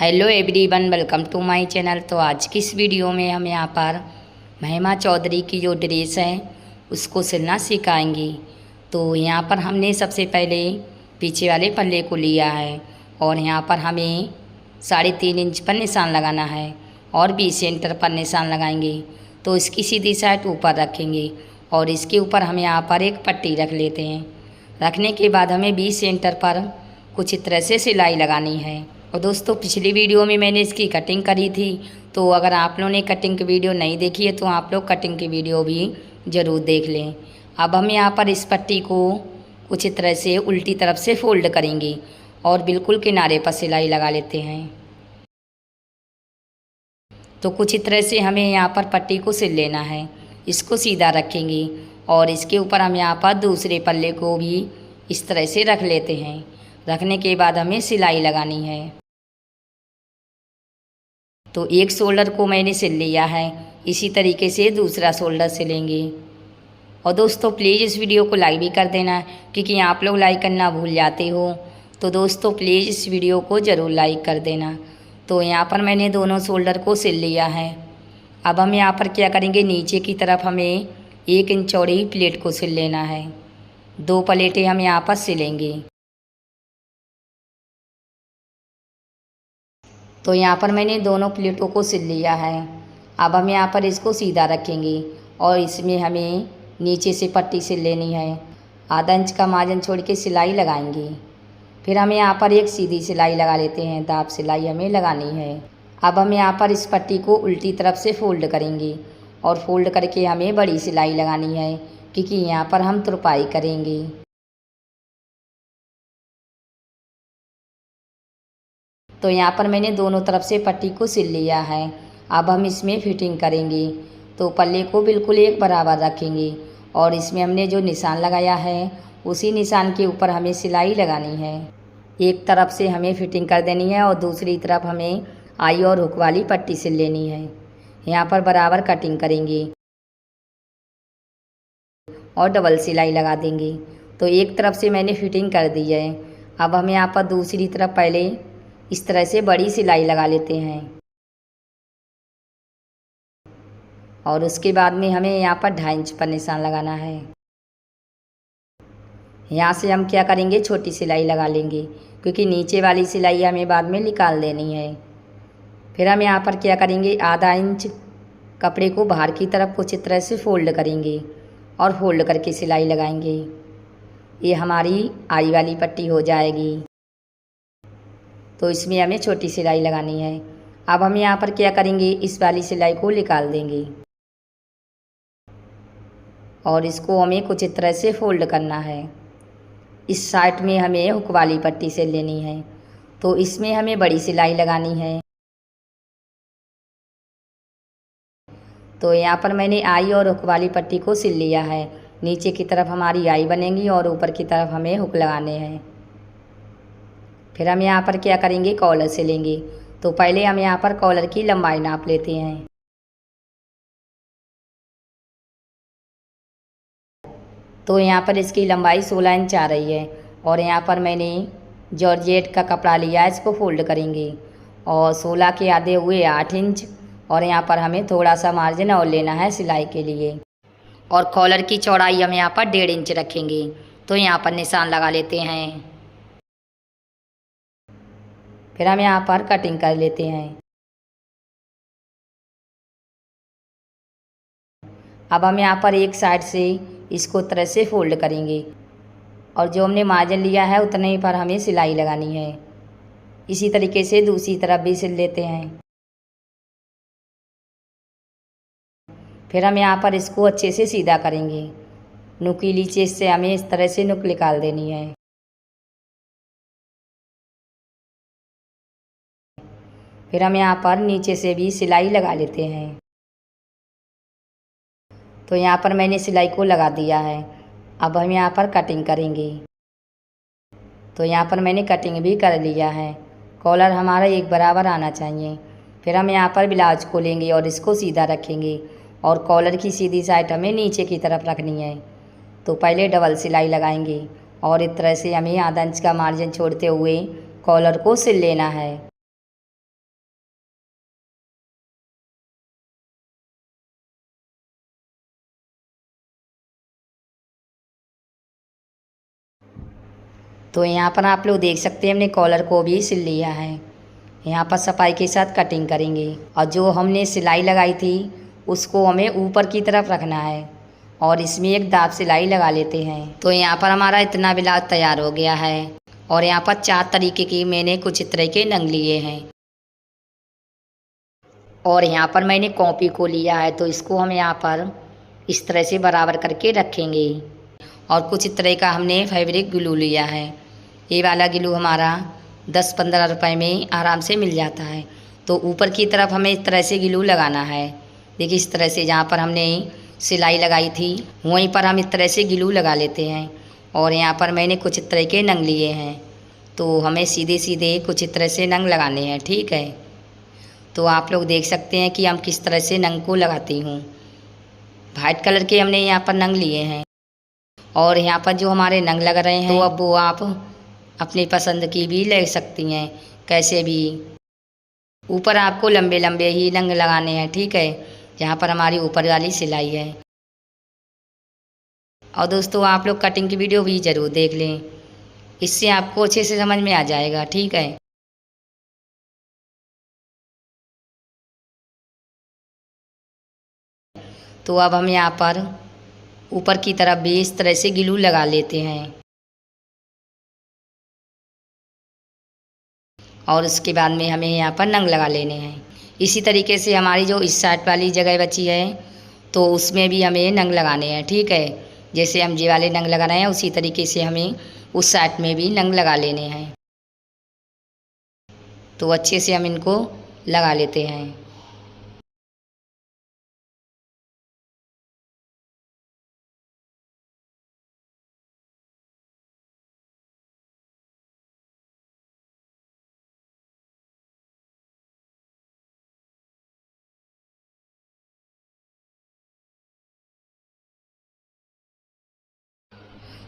Hello everyone, welcome to my channel. तो आज की इस वीडियो में हम यहाँ पर महिमा चौधरी की जो ड्रेस है उसको सिलना सिखाएंगे। तो यहाँ पर हमने सबसे पहले पीछे वाले पल्ले को लिया है और यहाँ पर हमें 3.5 इंच पर निशान लगाना है और 20 सेंटर पर निशान लगाएंगे। तो इसकी सीधी साइड ऊपर रखेंगे और इसके ऊपर हम यहाँ पर एक पट्टी रख लेते हैं। रखने के बाद हमें 20 सेंटर पर कुछ इस तरह से सिलाई लगानी है। और दोस्तों, पिछली वीडियो में मैंने इसकी कटिंग करी थी, तो अगर आप लोगों ने कटिंग की वीडियो नहीं देखी है तो आप लोग कटिंग की वीडियो भी ज़रूर देख लें। अब हम यहाँ पर इस पट्टी को कुछ इस तरह से उल्टी तरफ से फोल्ड करेंगे और बिल्कुल किनारे पर सिलाई लगा लेते हैं। तो कुछ इस तरह से हमें यहाँ पर पट्टी को सिल लेना है। इसको सीधा रखेंगे और इसके ऊपर हम यहाँ पर दूसरे पल्ले को भी इस तरह से रख लेते हैं। रखने के बाद हमें सिलाई लगानी है। तो एक शोल्डर को मैंने सिल लिया है, इसी तरीके से दूसरा शोल्डर सिलेंगे। और दोस्तों, प्लीज़ इस वीडियो को लाइक भी कर देना, क्योंकि आप लोग लाइक करना भूल जाते हो। तो दोस्तों, प्लीज़ इस वीडियो को ज़रूर लाइक कर देना। तो यहाँ पर मैंने दोनों शोल्डर को सिल लिया है। अब हम यहाँ पर क्या करेंगे, नीचे की तरफ हमें 1 इंच चौड़ी प्लेट को सिल लेना है। 2 प्लेटें हम यहाँ पर सिलेंगे। तो यहाँ पर मैंने दोनों प्लेटों को सिल लिया है। अब हम यहाँ पर इसको सीधा रखेंगे और इसमें हमें नीचे से पट्टी सिल लेनी है। आधा इंच का मार्जिन छोड़ के सिलाई लगाएंगे। फिर हम यहाँ पर एक सीधी सिलाई लगा लेते हैं। दाब सिलाई हमें लगानी है। अब हम यहाँ पर इस पट्टी को उल्टी तरफ से फोल्ड करेंगे और फोल्ड करके हमें बड़ी सिलाई लगानी है, क्योंकि यहाँ पर हम तुरपाई करेंगे। तो यहाँ पर मैंने दोनों तरफ से पट्टी को सिल लिया है। अब हम इसमें फिटिंग करेंगे। तो पल्ले को बिल्कुल एक बराबर रखेंगे और इसमें हमने जो निशान लगाया है उसी निशान के ऊपर हमें सिलाई लगानी है। एक तरफ से हमें फिटिंग कर देनी है और दूसरी तरफ हमें आई और हुक वाली पट्टी सिल लेनी है। यहाँ पर बराबर कटिंग करेंगे और डबल सिलाई लगा देंगे। तो एक तरफ से मैंने फिटिंग कर दी है। अब हम यहाँ पर दूसरी तरफ पहले इस तरह से बड़ी सिलाई लगा लेते हैं और उसके बाद में हमें यहाँ पर 2.5 इंच पर निशान लगाना है। यहाँ से हम क्या करेंगे, छोटी सिलाई लगा लेंगे, क्योंकि नीचे वाली सिलाई हमें बाद में निकाल देनी है। फिर हम यहाँ पर क्या करेंगे, आधा इंच कपड़े को बाहर की तरफ कुछ इस तरह से फोल्ड करेंगे और फोल्ड करके सिलाई लगाएंगे। ये हमारी आई वाली पट्टी हो जाएगी। तो इसमें हमें छोटी सिलाई लगानी है। अब हम यहाँ पर क्या करेंगे, इस वाली सिलाई को निकाल देंगे और इसको हमें कुछ इस तरह से फोल्ड करना है। इस साइड में हमें हुक वाली पट्टी से लेनी है। तो इसमें हमें बड़ी सिलाई लगानी है। तो यहाँ पर मैंने आई और हुक वाली पट्टी को सिल लिया है। नीचे की तरफ हमारी आई बनेगी और ऊपर की तरफ हमें हुक लगाने हैं। फिर हम यहाँ पर क्या करेंगे, कॉलर सिलेंगे। तो पहले हम यहाँ पर कॉलर की लंबाई नाप लेते हैं। तो यहाँ पर इसकी लंबाई 16 इंच आ रही है और यहाँ पर मैंने जॉर्जेट का कपड़ा लिया है, इसको फोल्ड करेंगे और 16 के आधे हुए 8 इंच और यहाँ पर हमें थोड़ा सा मार्जिन और लेना है सिलाई के लिए। और कॉलर की चौड़ाई हम यहाँ पर 1.5 इंच रखेंगे। तो यहाँ पर निशान लगा लेते हैं। फिर हम यहाँ पर कटिंग कर लेते हैं। अब हम यहाँ पर एक साइड से इसको तरह से फोल्ड करेंगे और जो हमने मार्जिन लिया है उतने ही पर हमें सिलाई लगानी है। इसी तरीके से दूसरी तरफ भी सिल लेते हैं। फिर हम यहाँ पर इसको अच्छे से सीधा करेंगे। नुकीली चीज़ से हमें इस तरह से नुक निकाल देनी है। फिर हम यहाँ पर नीचे से भी सिलाई लगा लेते हैं। तो यहाँ पर मैंने सिलाई को लगा दिया है। अब हम यहाँ पर कटिंग करेंगे। तो यहाँ पर मैंने कटिंग भी कर लिया है। कॉलर हमारा एक बराबर आना चाहिए। फिर हम यहाँ पर ब्लाउज को लेंगे और इसको सीधा रखेंगे और कॉलर की सीधी साइड हमें नीचे की तरफ रखनी है। तो पहले डबल सिलाई लगाएंगे और इस तरह से हमें आधा इंच का मार्जिन छोड़ते हुए कॉलर को सिल लेना है। तो यहाँ पर आप लोग देख सकते हैं हमने कॉलर को भी सिल लिया है। यहाँ पर सफाई के साथ कटिंग करेंगे और जो हमने सिलाई लगाई थी उसको हमें ऊपर की तरफ रखना है और इसमें एक दाब सिलाई लगा लेते हैं। तो यहाँ पर हमारा इतना ब्लाउज तैयार हो गया है और यहाँ पर 4 तरीके की मैंने कुछ इस तरह के नंग लिए हैं और यहाँ पर मैंने कॉपी को लिया है। तो इसको हम यहाँ पर इस तरह से बराबर करके रखेंगे और कुछ इस तरह का हमने फैब्रिक ग्लू लिया है। ये वाला ग्लू हमारा 10-15 रुपए में आराम से मिल जाता है। तो ऊपर की तरफ हमें इस तरह से ग्लू लगाना है। देखिए इस तरह से जहाँ पर हमने सिलाई लगाई थी वहीं पर हम इस तरह से ग्लू लगा लेते हैं और यहाँ पर मैंने कुछ इस तरह के नंग लिए हैं। तो हमें सीधे सीधे कुछ इस तरह से नंग लगाने हैं, ठीक है। तो आप लोग देख सकते हैं कि हम किस तरह से नंग को लगाती हूँ। वाइट कलर के हमने यहाँ पर नंग लिए हैं और यहाँ पर जो हमारे नंग लग रहे हैं तो अब वो आप अपनी पसंद की भी ले सकती हैं, कैसे भी। ऊपर आपको लंबे लंबे ही नंग लगाने हैं, ठीक है। यहाँ पर हमारी ऊपर वाली सिलाई है। और दोस्तों आप लोग कटिंग की वीडियो भी ज़रूर देख लें, इससे आपको अच्छे से समझ में आ जाएगा, ठीक है। तो अब हम यहाँ पर ऊपर की तरफ भी इस तरह से ग्लू लगा लेते हैं और उसके बाद में हमें यहाँ पर नंग लगा लेने हैं। इसी तरीके से हमारी जो इस साइड वाली जगह बची है तो उसमें भी हमें नंग लगाने हैं, ठीक है। जैसे हम ये वाले नंग लगा रहे हैं उसी तरीके से हमें उस साइड में भी नंग लगा लेने हैं। तो अच्छे से हम इनको लगा लेते हैं।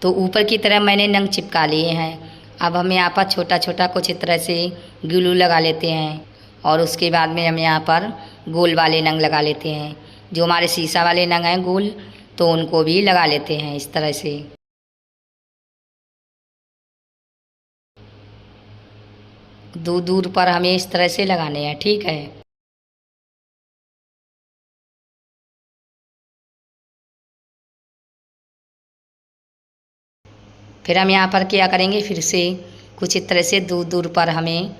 तो ऊपर की तरफ मैंने नंग चिपका लिए हैं। अब हम यहाँ पर छोटा छोटा कुछ इस तरह से ग्लू लगा लेते हैं और उसके बाद में हम यहाँ पर गोल वाले नंग लगा लेते हैं। जो हमारे शीशा वाले नंग हैं गोल, तो उनको भी लगा लेते हैं इस तरह से। दूर दूर पर हमें इस तरह से लगाने हैं, ठीक है। फिर हम यहाँ पर क्या करेंगे, फिर से कुछ इस तरह से दूर दूर पर हमें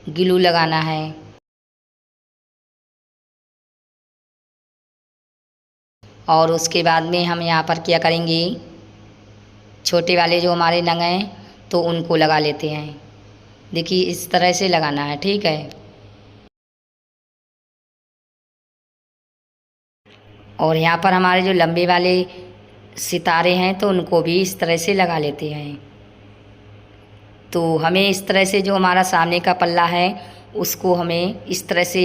ग्लू लगाना है और उसके बाद में हम यहाँ पर क्या करेंगे, छोटे वाले जो हमारे नंग हैं तो उनको लगा लेते हैं। देखिए इस तरह से लगाना है, ठीक है। और यहाँ पर हमारे जो लंबे वाले सितारे हैं तो उनको भी इस तरह से लगा लेते हैं। तो हमें इस तरह से जो हमारा सामने का पल्ला है उसको हमें इस तरह से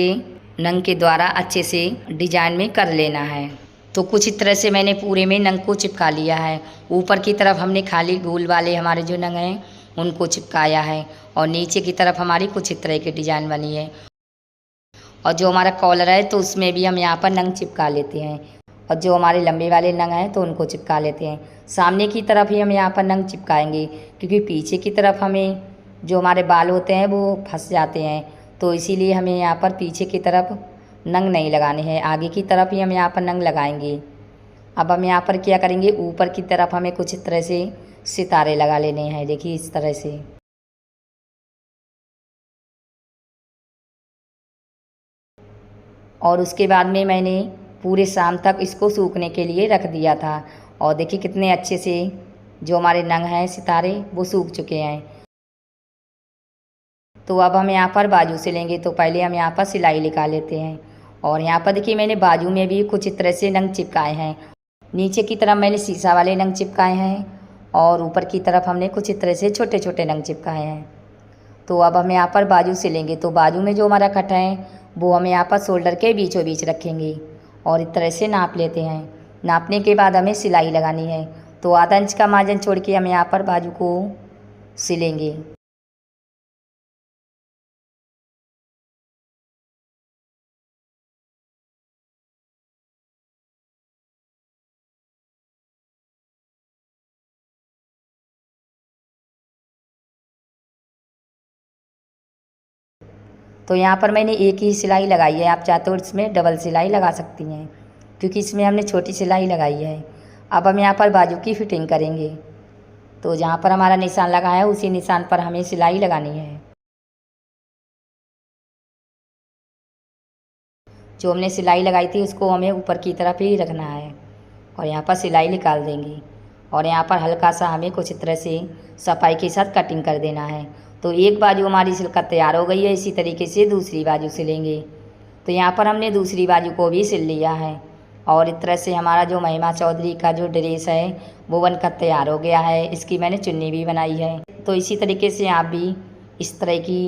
नंग के द्वारा अच्छे से डिजाइन में कर लेना है। तो कुछ इस तरह से मैंने पूरे में नंग को चिपका लिया है। ऊपर की तरफ हमने खाली गोल वाले हमारे जो नंग हैं उनको चिपकाया है और नीचे की तरफ हमारी कुछ इस तरह की डिजाइन बनी है। और जो हमारा कॉलर है तो उसमें भी हम यहाँ पर नंग चिपका लेते हैं और जो हमारे लंबे वाले नंग हैं तो उनको चिपका लेते हैं। सामने की तरफ ही हम यहाँ पर नंग चिपकाएंगे क्योंकि पीछे की तरफ हमें जो हमारे बाल होते हैं वो फंस जाते हैं। तो इसीलिए हमें यहाँ पर पीछे की तरफ नंग नहीं लगाने हैं, आगे की तरफ ही हम यहाँ पर नंग लगाएंगे। अब हम यहाँ पर क्या करेंगे, ऊपर की तरफ हमें कुछ इस तरह से सितारे लगा लेने हैं। देखिए इस तरह से। और उसके बाद में मैंने पूरे शाम तक इसको सूखने के लिए रख दिया था और देखिए कितने अच्छे से जो हमारे नंग हैं सितारे वो सूख चुके हैं। तो अब हम यहाँ पर बाजू से लेंगे। तो पहले हम यहाँ पर सिलाई लगा लेते हैं और यहाँ पर देखिए मैंने बाजू में भी कुछ इस तरह से नंग चिपकाए हैं। नीचे की तरफ मैंने शीशा वाले नंग चिपकाए हैं और ऊपर की तरफ हमने कुछ इस तरह से छोटे छोटे नंग चिपकाए हैं। तो अब हम यहाँ पर बाजू से लेंगे। तो बाजू में जो हमारा कट है वो हम यहाँ पर शोल्डर के बीचों बीच रखेंगे और इस तरह से नाप लेते हैं। नापने के बाद हमें सिलाई लगानी है। तो आधा इंच का मार्जिन छोड़ के हम यहाँ पर बाजू को सिलेंगे। तो यहाँ पर मैंने एक ही सिलाई लगाई है, आप चाहते हो इसमें डबल सिलाई लगा सकती हैं, क्योंकि इसमें हमने छोटी सिलाई लगाई है। अब हम यहाँ पर बाजू की फिटिंग करेंगे। तो जहाँ पर हमारा निशान लगा है उसी निशान पर हमें सिलाई लगानी है। जो हमने सिलाई लगाई थी उसको हमें ऊपर की तरफ ही रखना है और यहाँ पर सिलाई निकाल देंगे। और यहाँ पर हल्का सा हमें कुछ तरह से सफाई के साथ कटिंग कर देना है। तो एक बाजू हमारी सिलकर तैयार हो गई है, इसी तरीके से दूसरी बाजू सिलेंगे। तो यहाँ पर हमने दूसरी बाजू को भी सिल लिया है और इस तरह से हमारा जो महिमा चौधरी का जो ड्रेस है वो बनकर तैयार हो गया है। इसकी मैंने चुन्नी भी बनाई है। तो इसी तरीके से आप भी इस तरह की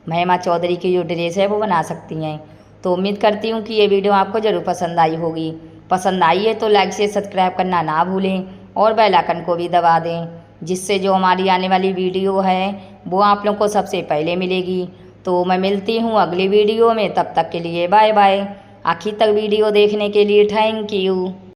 महिमा चौधरी की जो ड्रेस है वो बना सकती हैं। तो उम्मीद करती हूँ कि ये वीडियो आपको ज़रूर पसंद आई होगी। पसंद आई है तो लाइक से सब्सक्राइब करना ना भूलें और बेल आइकन को भी दबा दें, जिससे जो हमारी आने वाली वीडियो है वो आप लोगों को सबसे पहले मिलेगी। तो मैं मिलती हूँ अगली वीडियो में, तब तक के लिए बाय बाय। आखिर तक वीडियो देखने के लिए थैंक यू।